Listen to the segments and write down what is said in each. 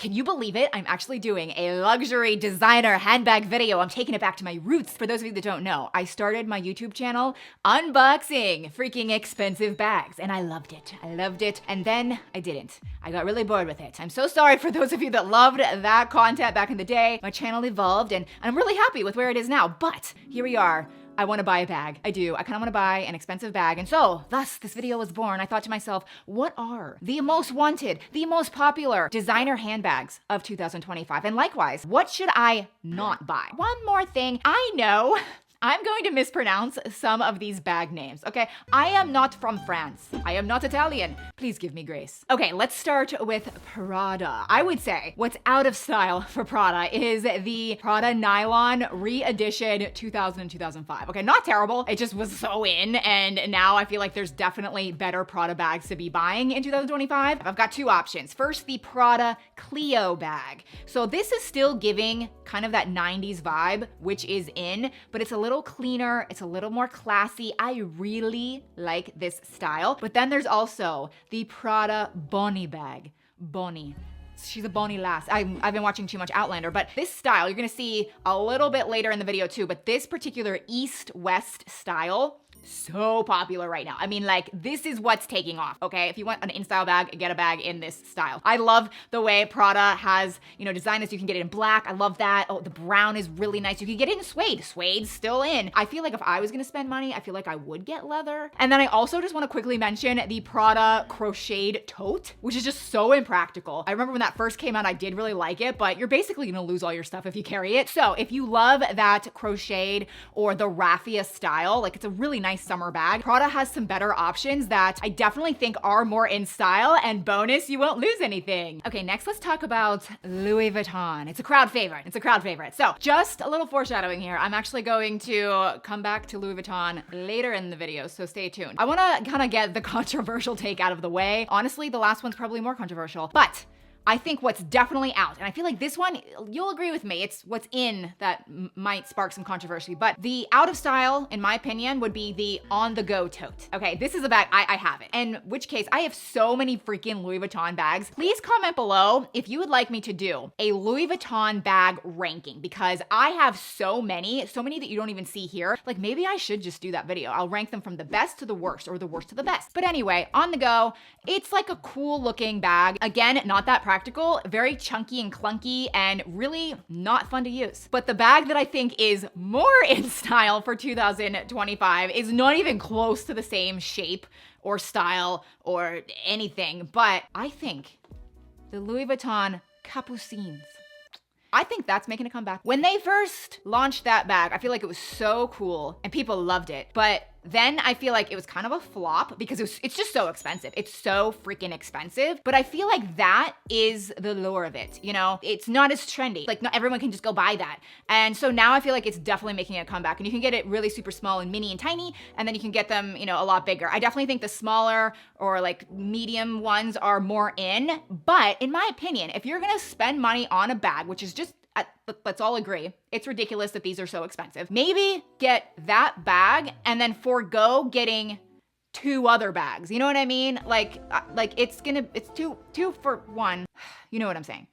can you believe it? I'm actually doing a luxury designer handbag video. I'm taking it back to my roots. For those of you that don't know, I started my YouTube channel unboxing freaking expensive bags, and I loved it. I loved it, and then I didn't. I got really bored with it. I'm so sorry for those of you that loved that content back in the day. My channel evolved, and I'm really happy with where it is now, but here we are. I want to buy a bag. I do. I kind of want to buy an expensive bag. And so, thus, this video was born. I thought to myself, what are the most wanted, the most popular designer handbags of 2025? And likewise, what should I not buy? One more thing. I know I'm going to mispronounce some of these bag names, okay? I am not from France. I am not Italian. Please give me grace. Okay, let's start with Prada. I would say what's out of style for Prada is the Prada Nylon re-edition 2000 and 2005. Okay, not terrible. It just was so in, and now I feel like there's definitely better Prada bags to be buying in 2025. I've got two options. First, the Prada Clio bag. So this is still giving kind of that 90s vibe, which is in, but it's a little cleaner, it's a little more classy. I really like this style. But then there's also the Prada Bonnie bag. Bonnie. She's a Bonnie lass. I've been watching too much Outlander, but this style, you're gonna see a little bit later in the video too, but this particular East-West style, so popular right now. I mean, like, this is what's taking off, okay? If you want an in-style bag, get a bag in this style. I love the way Prada has, design this. You can get it in black. I love that. Oh, the brown is really nice. You can get it in suede. Suede's still in. I feel like if I was gonna spend money, I feel like I would get leather. And then I also just wanna quickly mention the Prada crocheted tote, which is just so impractical. I remember when that first came out, I did really like it, but you're basically gonna lose all your stuff if you carry it. So if you love that crocheted or the raffia style, like, it's a really nice summer bag. Prada has some better options that I definitely think are more in style, and bonus, you won't lose anything. Okay, next let's talk about Louis Vuitton. It's a crowd favorite. It's a crowd favorite. So just a little foreshadowing here. I'm actually going to come back to Louis Vuitton later in the video, so stay tuned. I wanna kind of get the controversial take out of the way. Honestly, the last one's probably more controversial, but I think what's definitely out, and I feel like this one, you'll agree with me, it's what's in that might spark some controversy, but the out of style, in my opinion, would be the on-the-go tote. Okay, this is a bag, I have it. In which case, I have so many freaking Louis Vuitton bags. Please comment below if you would like me to do a Louis Vuitton bag ranking, because I have so many that you don't even see here. Like, maybe I should just do that video. I'll rank them from the best to the worst, or the worst to the best. But anyway, on the go, it's like a cool looking bag. Again, not that practical, very chunky and clunky, and really not fun to use. But the bag that I think is more in style for 2025 is not even close to the same shape or style or anything, but I think the Louis Vuitton Capucines. I think that's making a comeback. When they first launched that bag, I feel like it was so cool and people loved it. But then I feel like it was kind of a flop because it's just so expensive. It's so freaking expensive. But I feel like that is the lure of it. It's not as trendy. Like, not everyone can just go buy that. And so now I feel like it's definitely making a comeback, and you can get it really super small and mini and tiny, and then you can get them, a lot bigger. I definitely think the smaller or like medium ones are more in, but in my opinion, if you're gonna spend money on a bag, which is just, let's all agree, it's ridiculous that these are so expensive. Maybe get that bag and then forego getting two other bags. You know what I mean? Like it's two for one. You know what I'm saying?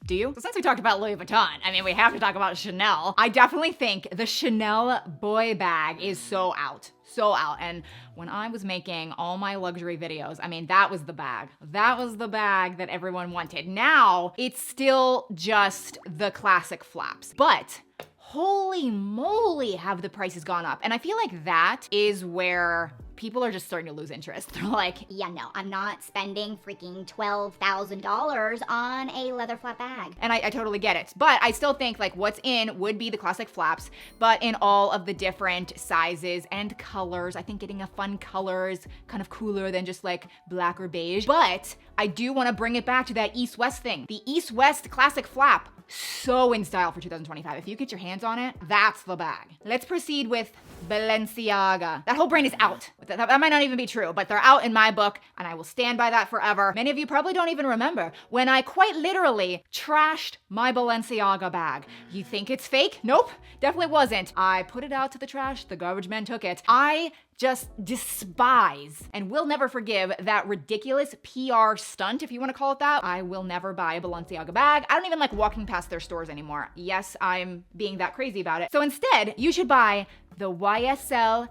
Do you? So since we talked about Louis Vuitton, I mean, we have to talk about Chanel. I definitely think the Chanel boy bag is so out. So out. And when I was making all my luxury videos, I mean, that was the bag. That was the bag that everyone wanted. Now, it's still just the classic flaps. But holy moly, have the prices gone up. And I feel like that is where people are just starting to lose interest. They're like, yeah, no, I'm not spending freaking $12,000 on a leather flat bag. And I totally get it. But I still think like what's in would be the classic flaps, but in all of the different sizes and colors. I think getting a fun color is kind of cooler than just like black or beige. But I do want to bring it back to that East-West thing. The East-West classic flap, so in style for 2025. If you get your hands on it, that's the bag. Let's proceed with Balenciaga. That whole brand is out. That might not even be true, but they're out in my book and I will stand by that forever. Many of you probably don't even remember when I quite literally trashed my Balenciaga bag. You think it's fake? Nope, definitely wasn't. I put it out to the trash, the garbage men took it. I just despise and will never forgive that ridiculous PR stunt, if you want to call it that. I will never buy a Balenciaga bag. I don't even like walking past their stores anymore. Yes, I'm being that crazy about it. So instead, you should buy the YSL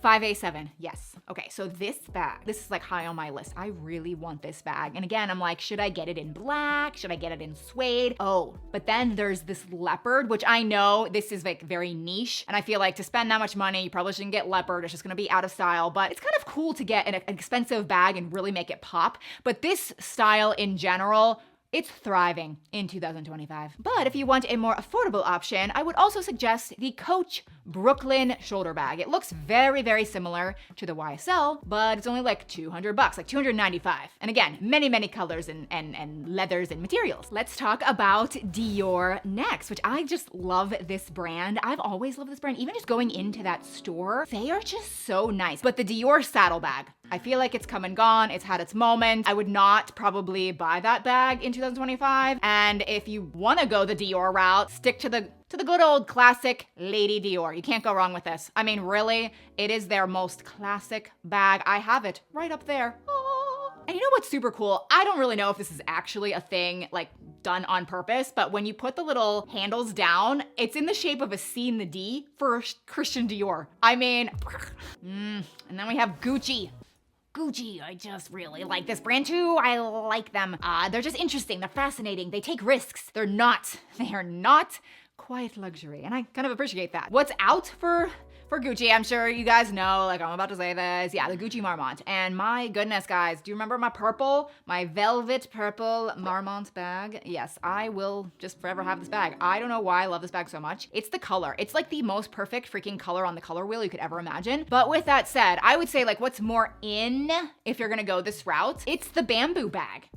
5A7, yes. Okay, so this bag, this is like high on my list. I really want this bag. And again, I'm like, should I get it in black? Should I get it in suede? Oh, but then there's this leopard, which I know this is like very niche. And I feel like to spend that much money, you probably shouldn't get leopard. It's just gonna be out of style, but it's kind of cool to get an expensive bag and really make it pop. But this style in general, it's thriving in 2025. But if you want a more affordable option, I would also suggest the Coach Brooklyn shoulder bag. It looks very, very similar to the YSL, but it's only like $200, like $295. And again, many, many colors and leathers and materials. Let's talk about Dior next, which I just love this brand. I've always loved this brand, even just going into that store. They are just so nice. But the Dior saddlebag, I feel like it's come and gone. It's had its moment. I would not probably buy that bag in 2025. And if you want to go the Dior route, stick to the good old classic Lady Dior. You can't go wrong with this. I mean, really, it is their most classic bag. I have it right up there. Oh. And you know what's super cool? I don't really know if this is actually a thing like done on purpose, but when you put the little handles down, it's in the shape of a C and the D for Christian Dior. I mean, and then we have Gucci. Gucci, I just really like this brand too. I like them. They're just interesting. They're fascinating. They take risks. They are not quite luxury. And I kind of appreciate that. What's out for Gucci? I'm sure you guys know, like I'm about to say this. Yeah, the Gucci Marmont. And my goodness, guys, do you remember my velvet purple Marmont bag? Yes, I will just forever have this bag. I don't know why I love this bag so much. It's the color. It's like the most perfect freaking color on the color wheel you could ever imagine. But with that said, I would say like what's more in, if you're gonna go this route, it's the bamboo bag.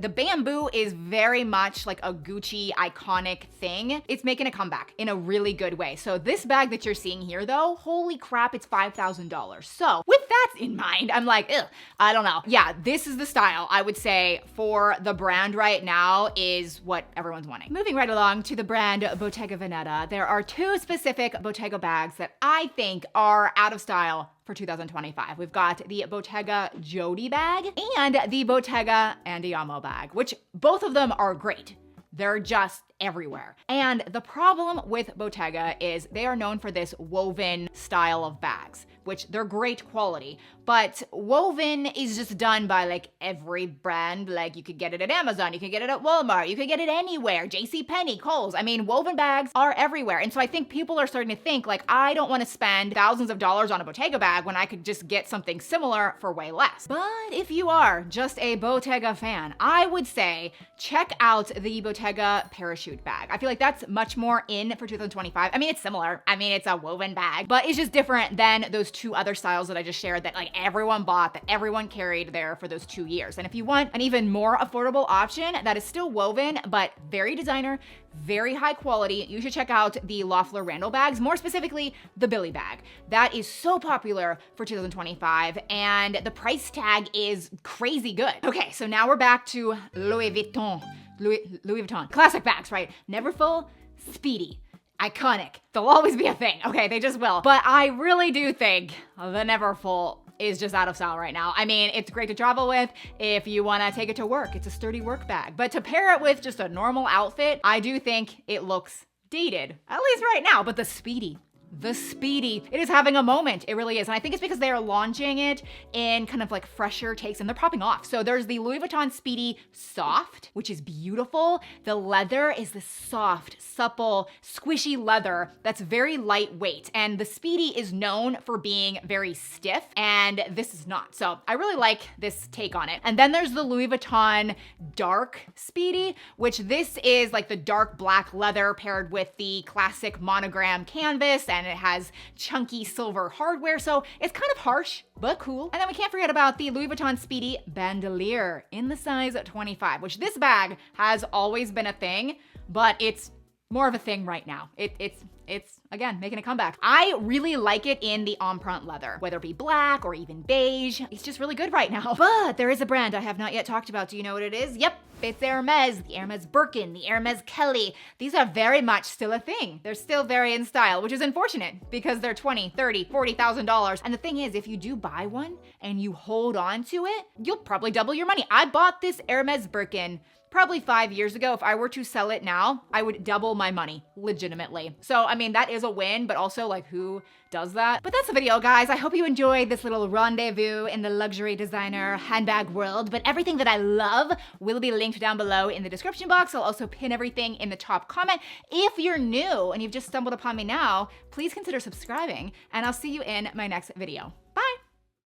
The bamboo is very much like a Gucci iconic thing. It's making a comeback in a really good way. So this bag that you're seeing here though, holy crap, it's $5,000. So with that in mind, I'm like, I don't know. Yeah, this is the style I would say for the brand right now is what everyone's wanting. Moving right along to the brand Bottega Veneta, there are two specific Bottega bags that I think are out of style for 2025. We've got the Bottega Jodi bag and the Bottega Andiamo bag, which both of them are great. They're just everywhere. And the problem with Bottega is they are known for this woven style of bags, which they're great quality, but woven is just done by like every brand. Like you could get it at Amazon, you could get it at Walmart, you could get it anywhere, JCPenney, Kohl's. I mean, woven bags are everywhere. And so I think people are starting to think like, I don't want to spend thousands of dollars on a Bottega bag when I could just get something similar for way less. But if you are just a Bottega fan, I would say check out the Bottega parachute bag. I feel like that's much more in for 2025. I mean, it's similar. I mean, it's a woven bag, but it's just different than those two other styles that I just shared that like everyone bought, that everyone carried there for those 2 years. And if you want an even more affordable option that is still woven, but very designer, very high quality, you should check out the Loeffler Randall bags, more specifically the Billy bag. That is so popular for 2025 and the price tag is crazy good. Okay, so now we're back to Louis Vuitton. Louis Vuitton. Classic bags, right? Never full, Speedy. Iconic. They'll always be a thing. Okay, they just will. But I really do think the Never Full is just out of style right now. I mean, it's great to travel with if you want to take it to work. It's a sturdy work bag. But to pair it with just a normal outfit, I do think it looks dated, at least right now. But the Speedy, it is having a moment. It really is. And I think it's because they are launching it in kind of like fresher takes and they're popping off. So there's the Louis Vuitton Speedy Soft, which is beautiful. The leather is this soft, supple, squishy leather that's very lightweight. And the Speedy is known for being very stiff and this is not. So I really like this take on it. And then there's the Louis Vuitton Dark Speedy, which this is like the dark black leather paired with the classic monogram canvas and it has chunky silver hardware, so it's kind of harsh, but cool. And then we can't forget about the Louis Vuitton Speedy Bandolier in the size 25, which this bag has always been a thing, but it's more of a thing right now. It's it's, again, making a comeback. I really like it in the empreinte leather, whether it be black or even beige. It's just really good right now. But there is a brand I have not yet talked about. Do you know what it is? Yep, it's Hermes, the Hermes Birkin, the Hermes Kelly. These are very much still a thing. They're still very in style, which is unfortunate because they're $20,000, $30,000, $40,000. And the thing is, if you do buy one and you hold on to it, you'll probably double your money. I bought this Hermes Birkin probably 5 years ago. If I were to sell it now, I would double my money, legitimately. So, I mean, that is a win, but also like who does that? But that's the video, guys. I hope you enjoyed this little rendezvous in the luxury designer handbag world, but everything that I love will be linked down below in the description box. I'll also pin everything in the top comment. If you're new and you've just stumbled upon me now, please consider subscribing, and I'll see you in my next video.